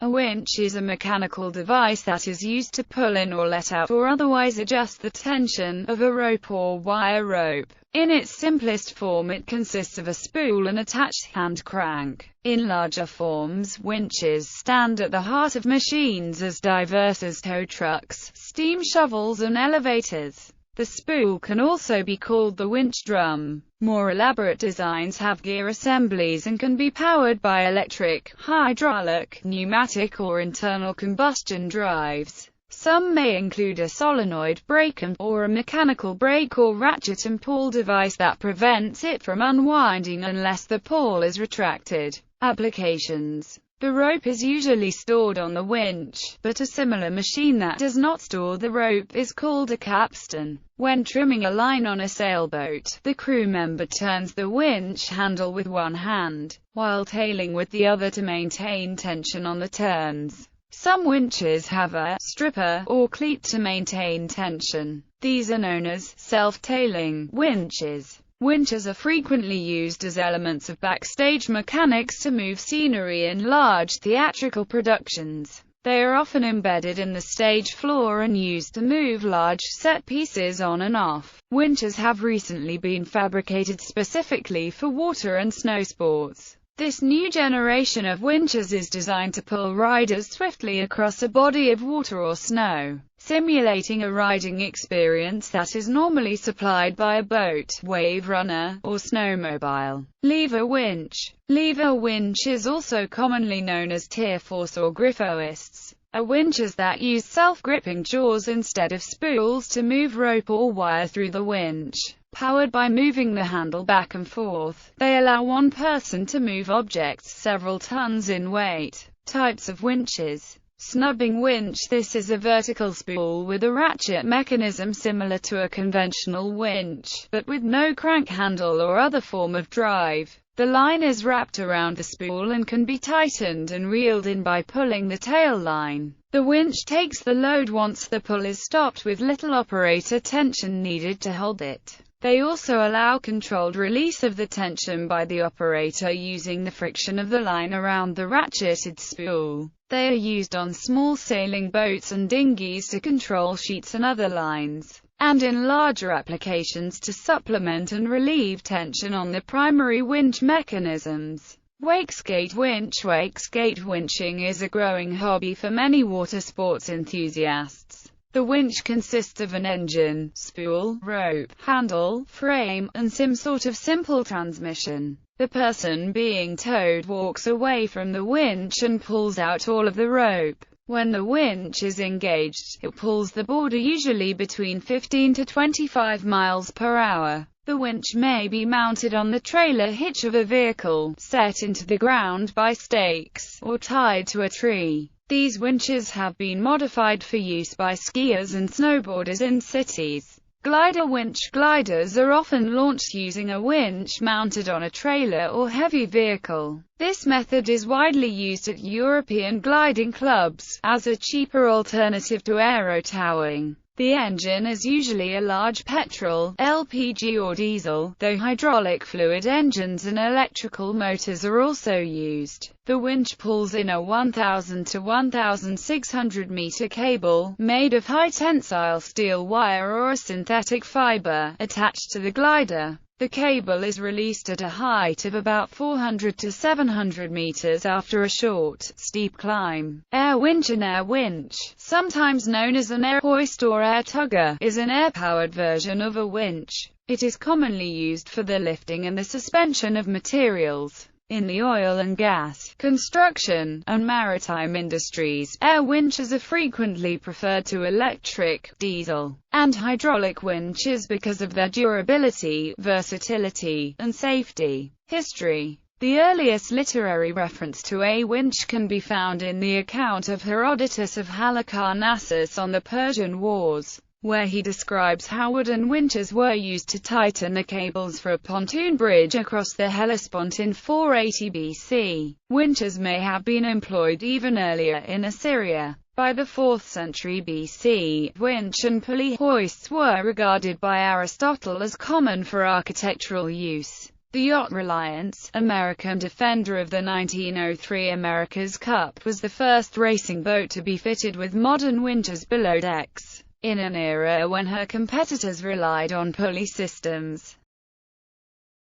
A winch is a mechanical device that is used to pull in or let out or otherwise adjust the tension of a rope or wire rope. In its simplest form, it consists of a spool and attached hand crank. In larger forms, winches stand at the heart of machines as diverse as tow trucks, steam shovels and elevators. The spool can also be called the winch drum. More elaborate designs have gear assemblies and can be powered by electric, hydraulic, pneumatic or internal combustion drives. Some may include a solenoid brake or a mechanical brake or ratchet and pull device that prevents it from unwinding unless the pull is retracted. Applications: the rope is usually stored on the winch, but a similar machine that does not store the rope is called a capstan. When trimming a line on a sailboat, the crew member turns the winch handle with one hand, while tailing with the other to maintain tension on the turns. Some winches have a stripper or cleat to maintain tension. These are known as self-tailing winches. Winches are frequently used as elements of backstage mechanics to move scenery in large theatrical productions. They are often embedded in the stage floor and used to move large set pieces on and off. Winches have recently been fabricated specifically for water and snow sports. This new generation of winches is designed to pull riders swiftly across a body of water or snow, simulating a riding experience that is normally supplied by a boat, wave runner, or snowmobile. Lever winch. Lever winch is also commonly known as tear force or griphoists, are winches that use self-gripping jaws instead of spools to move rope or wire through the winch. Powered by moving the handle back and forth, they allow one person to move objects several tons in weight. Types of winches. Snubbing winch. This is a vertical spool with a ratchet mechanism similar to a conventional winch, but with no crank handle or other form of drive. The line is wrapped around the spool and can be tightened and reeled in by pulling the tail line. The winch takes the load once the pull is stopped, with little operator tension needed to hold it. They also allow controlled release of the tension by the operator using the friction of the line around the ratcheted spool. They are used on small sailing boats and dinghies to control sheets and other lines, and in larger applications to supplement and relieve tension on the primary winch mechanisms. Wakeskate winch. Wakeskate winching is a growing hobby for many water sports enthusiasts. The winch consists of an engine, spool, rope, handle, frame, and some sort of simple transmission. The person being towed walks away from the winch and pulls out all of the rope. When the winch is engaged, it pulls the board usually between 15 to 25 miles per hour. The winch may be mounted on the trailer hitch of a vehicle, set into the ground by stakes, or tied to a tree. These winches have been modified for use by skiers and snowboarders in cities. Glider winch. Gliders are often launched using a winch mounted on a trailer or heavy vehicle. This method is widely used at European gliding clubs, as a cheaper alternative to aero-towing. The engine is usually a large petrol, LPG or diesel, though hydraulic fluid engines and electrical motors are also used. The winch pulls in a 1,000 to 1,600 meter cable, made of high-tensile steel wire or a synthetic fiber, attached to the glider. The cable is released at a height of about 400 to 700 meters after a short, steep climb. Air winch. An air winch, sometimes known as an air hoist or air tugger, is an air-powered version of a winch. It is commonly used for the lifting and the suspension of materials. In the oil and gas, construction, and maritime industries, air winches are frequently preferred to electric, diesel, and hydraulic winches because of their durability, versatility, and safety. History. The earliest literary reference to a winch can be found in the account of Herodotus of Halicarnassus on the Persian Wars, where he describes how wooden winches were used to tighten the cables for a pontoon bridge across the Hellespont in 480 BC. Winches may have been employed even earlier in Assyria. By the 4th century BC, winch and pulley hoists were regarded by Aristotle as common for architectural use. The yacht Reliance, American defender of the 1903 America's Cup, was the first racing boat to be fitted with modern winches below decks, in an era when her competitors relied on pulley systems.